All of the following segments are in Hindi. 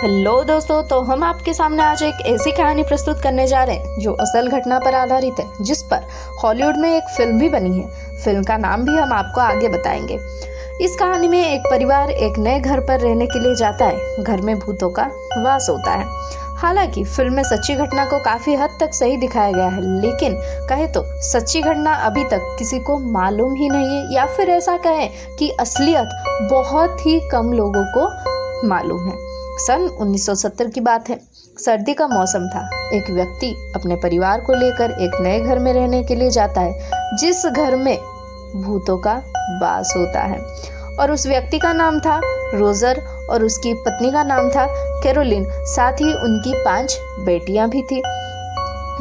हेलो दोस्तों, तो हम आपके सामने आज एक ऐसी कहानी प्रस्तुत करने जा रहे हैं जो असल घटना पर आधारित है, जिस पर हॉलीवुड में एक फिल्म भी बनी है। फिल्म का नाम भी हम आपको आगे बताएंगे। इस कहानी में एक परिवार एक नए घर पर रहने के लिए जाता है। घर में भूतों का वास होता है। हालांकि फिल्म में सच्ची घटना को काफी हद तक सही दिखाया गया है, लेकिन कहे तो सच्ची घटना अभी तक किसी को मालूम ही नहीं है, या फिर ऐसा कहें कि असलियत बहुत ही कम लोगों को मालूम है। सन 1970 की बात है। सर्दी का मौसम था। एक व्यक्ति अपने परिवार को लेकर एक नए घर में रहने के लिए जाता है, जिस घर में भूतों का वास होता है। और उस व्यक्ति का नाम था रोजर और उसकी पत्नी का नाम था कैरोलिन। साथ ही उनकी 5 बेटियां भी थी।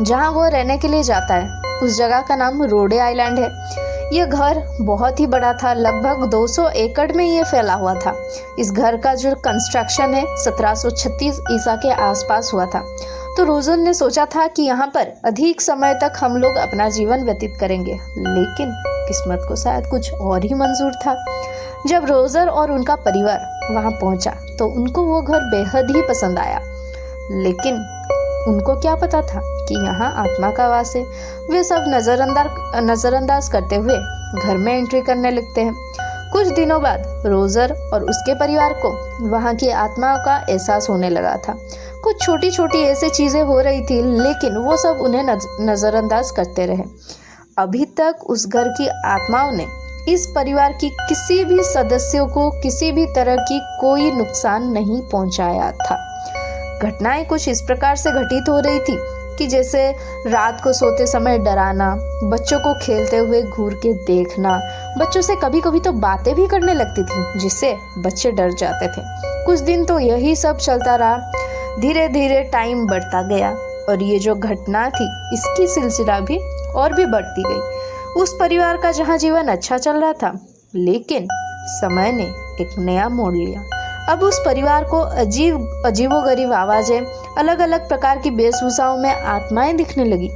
जहां वो रहने के लिए जाता है उस जगह का नाम रोडे आइलैंड है। यह घर बहुत ही बड़ा था। लगभग 200 एकड़ में ये फैला हुआ था। इस घर का जो कंस्ट्रक्शन है 1736 ईसा के आसपास हुआ था। तो रोजर ने सोचा था कि यहाँ पर अधिक समय तक हम लोग अपना जीवन व्यतीत करेंगे, लेकिन किस्मत को शायद कुछ और ही मंजूर था। जब रोजर और उनका परिवार वहां पहुंचा तो उनको वो घर बेहद ही पसंद आया, लेकिन उनको क्या पता था कि यहाँ आत्मा का वास है। वे सब नजरअंदाज करते हुए घर में एंट्री करने लगते हैं। कुछ दिनों बाद रोजर और उसके परिवार को वहाँ की आत्मा का एहसास होने लगा था। कुछ छोटी छोटी ऐसी चीजें हो रही थी, लेकिन वो सब उन्हें नजरअंदाज करते रहे। अभी तक उस घर की आत्माओं ने इस परिवार की किसी भी सदस्यों को किसी भी तरह की कोई नुकसान नहीं पहुंचाया था। घटनाएं कुछ इस प्रकार से घटित हो रही थी कि जैसे रात को सोते समय डराना, बच्चों को खेलते हुए घूर के देखना, बच्चों से कभी कभी तो बातें भी करने लगती थी जिससे बच्चे डर जाते थे। कुछ दिन तो यही सब चलता रहा। धीरे धीरे टाइम बढ़ता गया और ये जो घटना थी इसकी सिलसिला भी और भी बढ़ती गई। उस परिवार का जहाँ जीवन अच्छा चल रहा था, लेकिन समय ने एक नया मोड़ लिया। अब उस परिवार को अजीबोगरीब आवाजें, अलग अलग प्रकार की वेशभूषाओं में आत्माएं दिखने लगी।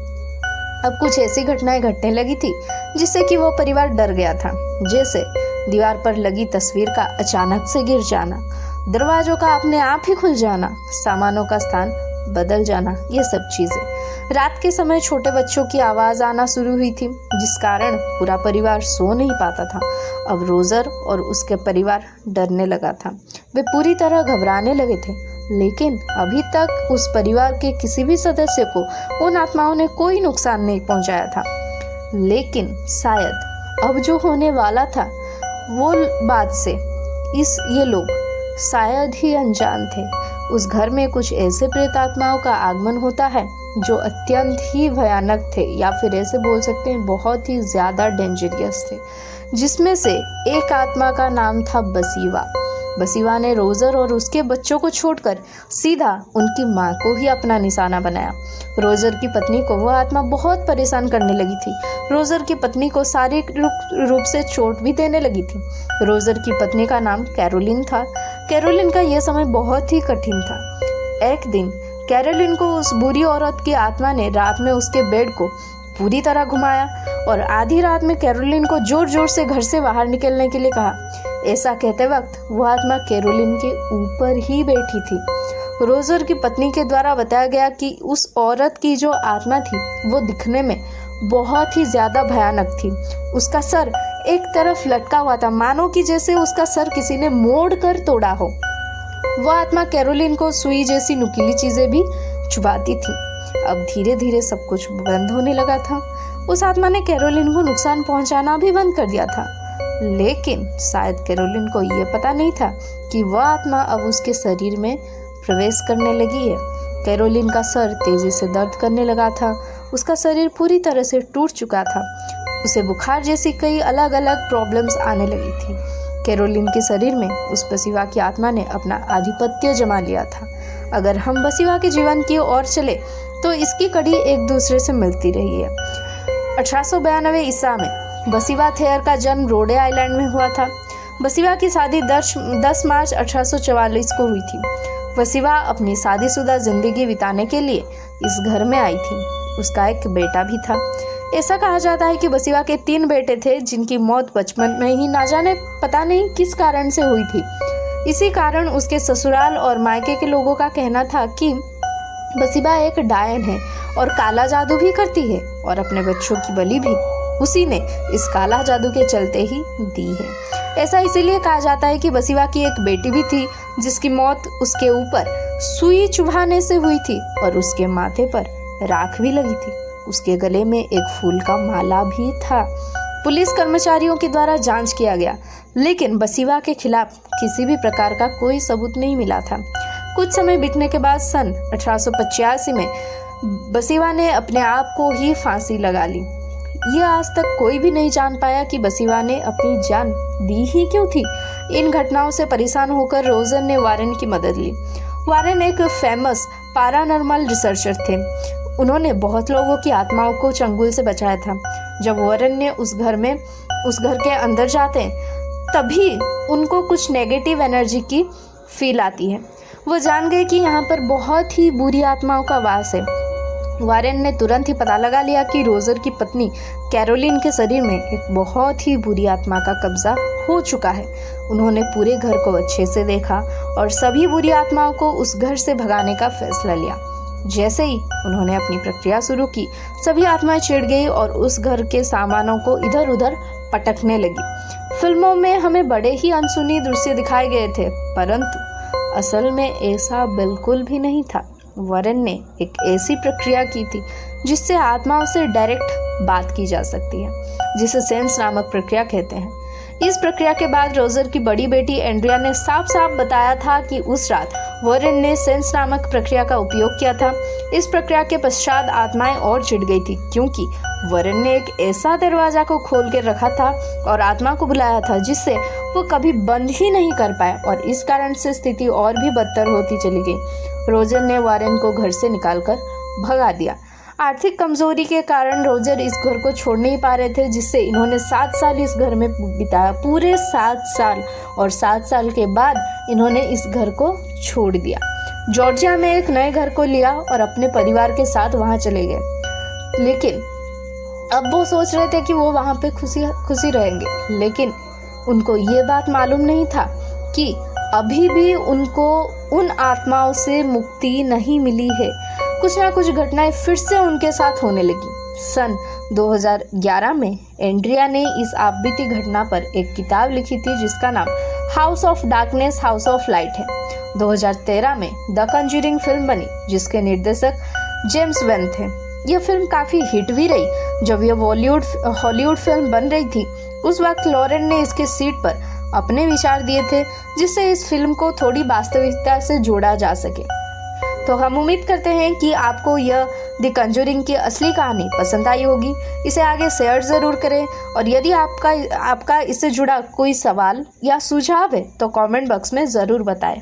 अब कुछ ऐसी घटनाएं घटने लगी थी जिससे कि वो परिवार डर गया था। जैसे दीवार पर लगी तस्वीर का अचानक से गिर जाना, दरवाजों का अपने आप ही खुल जाना, सामानों का स्थान बदल जाना, ये सब चीजें। रात के समय छोटे बच्चों की आवाज आना शुरू हुई थी, जिस कारण पूरा परिवार सो नहीं पाता था। अब रोजर और उसके परिवार डरने लगा था। वे पूरी तरह घबराने लगे थे, लेकिन अभी तक उस परिवार के किसी भी सदस्य को उन आत्माओं ने कोई नुकसान नहीं पहुंचाया था। लेकिन शायद अब जो होने वाला था वो बात से ये लोग शायद ही अनजान थे। उस घर में कुछ ऐसे प्रेत आत्माओं का आगमन होता है जो अत्यंत ही भयानक थे, या फिर ऐसे बोल सकते हैं बहुत ही ज्यादा डेंजरियस थे। जिसमें से एक आत्मा का नाम था बसीवा। बसीवा ने रोजर और उसके बच्चों को छोड़कर सीधा उनकी माँ को ही अपना निशाना बनाया। रोजर की पत्नी को वह आत्मा बहुत परेशान करने लगी थी। रोजर की पत्नी को शारीरिक रूप से चोट भी देने लगी थी। रोजर की पत्नी का नाम कैरोलिन था। कैरोलिन का यह समय बहुत ही कठिन था। एक दिन कैरोलिन को उस बुरी औरत की आत्मा ने रात में उसके बेड को पूरी तरह घुमाया और आधी रात में कैरोलिन को जोर जोर से घर से बाहर निकलने के लिए कहा। ऐसा कहते वक्त वह आत्मा कैरोलिन के ऊपर ही बैठी थी। रोजर की पत्नी के द्वारा बताया गया कि उस औरत की जो आत्मा थी वो दिखने में बहुत ही ज्यादा भयानक थी। उसका सर एक तरफ लटका हुआ था, मानो कि जैसे उसका सर किसी ने मोड़ कर तोड़ा हो। वह आत्मा कैरोलिन को सुई जैसी नुकीली चीजें भी चुभाती थी। अब धीरे धीरे सब कुछ बंद होने लगा था। उस आत्मा ने कैरोलिन को नुकसान पहुंचाना भी बंद कर दिया था, लेकिन शायद कैरोलिन को यह पता नहीं था कि वह आत्मा अब उसके शरीर में प्रवेश करने लगी है। कैरोलिन का सर तेजी से दर्द करने लगा था। उसका शरीर पूरी तरह से टूट चुका था। उसे बुखार जैसी कई अलग अलग प्रॉब्लम्स आने लगी थी। कैरोलिन के शरीर में उस बसीवा की आत्मा ने अपना आधिपत्य जमा लिया था। अगर हम बसीवा के जीवन की ओर चले तो इसकी कड़ी एक दूसरे से मिलती रही है। 1892 ईसा में बसीवा थेयर का जन्म रोडे आइलैंड में हुआ था। बसीवा की शादी 10 मार्च 1844 को हुई थी। बसीवा अपनी शादीशुदा जिंदगी बिताने के लिए इस घर में आई थी। उसका एक बेटा भी था। ऐसा कहा जाता है कि बसीवा के 3 बेटे थे, जिनकी मौत बचपन में ही ना जाने पता नहीं किस कारण से हुई थी। इसी कारण उसके ससुराल और मायके के लोगों का कहना था कि बसीबा एक डायन है और काला जादू भी करती है और अपने बच्चों की बलि भी उसी ने इस काला जादू के चलते ही दी है। ऐसा इसीलिए कहा जाता है कि बसीबा की एक बेटी भी थी जिसकी मौत उसके ऊपर सुई चुभाने से हुई थी और उसके माथे पर राख भी लगी थी। उसके गले में एक फूल का माला भी था। पुलिस कर्मचारियों के द्वारा जांच किया गया, लेकिन बसीबा के खिलाफ किसी भी प्रकार का कोई सबूत नहीं मिला था। कुछ समय बीतने के बाद सन 1885 में बसीबा ने अपने आप को ही फांसी लगा ली। यह आज तक कोई भी नहीं जान पाया कि बसीबा ने अपनी जान दी ही क्यों थी। इन घटनाओं से परेशान होकर रोजर ने वारेन की मदद ली। वारेन एक फेमस पैरानॉर्मल रिसर्चर थे। उन्होंने बहुत लोगों की आत्माओं को चंगुल से बचाया था। जब वारेन ने उस घर के अंदर जाते तभी उनको कुछ नेगेटिव एनर्जी की फील आती है। वो जान गए कि यहाँ पर बहुत ही बुरी आत्माओं का वास है। वारेन ने तुरंत ही पता लगा लिया कि रोजर की पत्नी कैरोलिन के शरीर में एक बहुत ही बुरी आत्मा का कब्जा हो चुका है। उन्होंने पूरे घर को अच्छे से देखा और सभी बुरी आत्माओं को उस घर से भगाने का फैसला लिया। जैसे ही उन्होंने अपनी प्रक्रिया शुरू की, सभी आत्माएं चिढ़ गई और उस घर के सामानों को इधर उधर पटकने लगी। फिल्मों में हमें बड़े ही अनसुनी दृश्य दिखाए गए थे, परंतु असल में ऐसा बिल्कुल भी नहीं था। वारेन ने एक ऐसी प्रक्रिया की थी जिससे आत्माओं से डायरेक्ट बात की जा सकती है, जिसे सेंस नामक प्रक्रिया कहते हैं। इस प्रक्रिया के बाद रोजर की बड़ी बेटी एंड्रिया ने साफ साफ बताया था कि उस रात वारेन ने सेंस नामक प्रक्रिया का उपयोग किया था। इस प्रक्रिया के पश्चात आत्माएं और चिढ़ गई थी, क्योंकि वारेन ने एक ऐसा दरवाजा को खोल कर रखा था और आत्मा को बुलाया था जिससे वो कभी बंद ही नहीं कर पाए, और इस कारण से स्थिति और भी बदतर होती चली गई। रोजर ने वारेन को घर से निकालकर भगा दिया। आर्थिक कमजोरी के कारण रोजर इस घर को छोड़ नहीं पा रहे थे, जिससे इन्होंने 7 साल इस घर में बिताया, पूरे 7 साल। और 7 साल के बाद इन्होंने इस घर को छोड़ दिया। जॉर्जिया में एक नए घर को लिया और अपने परिवार के साथ वहां चले गए। लेकिन अब वो सोच रहे थे कि वो वहां पे खुशी रहेंगे, लेकिन उनको ये बात मालूम नहीं था कि अभी भी उनको उन आत्माओं से मुक्ति नहीं मिली है। कुछ ना कुछ घटनाएं फिर से उनके साथ होने लगी। सन 2011 में एंड्रिया ने इस आपबीती घटना पर एक किताब लिखी थी जिसका नाम house of darkness house of light है। 2013 में द कंज्यूरिंग फिल्म बनी, जिसके निर्देशक जेम्स वैन थे। यह फिल्म काफ़ी हिट भी रही। जब यह हॉलीवुड फिल्म बन रही थी, उस वक्त लॉरेन ने इसके सीट पर अपने विचार दिए थे, जिससे इस फिल्म को थोड़ी वास्तविकता से जोड़ा जा सके। तो हम उम्मीद करते हैं कि आपको यह द कंज्यूरिंग की असली कहानी पसंद आई होगी। इसे आगे शेयर ज़रूर करें, और यदि आपका इससे जुड़ा कोई सवाल या सुझाव है तो कमेंट बॉक्स में ज़रूर बताएं।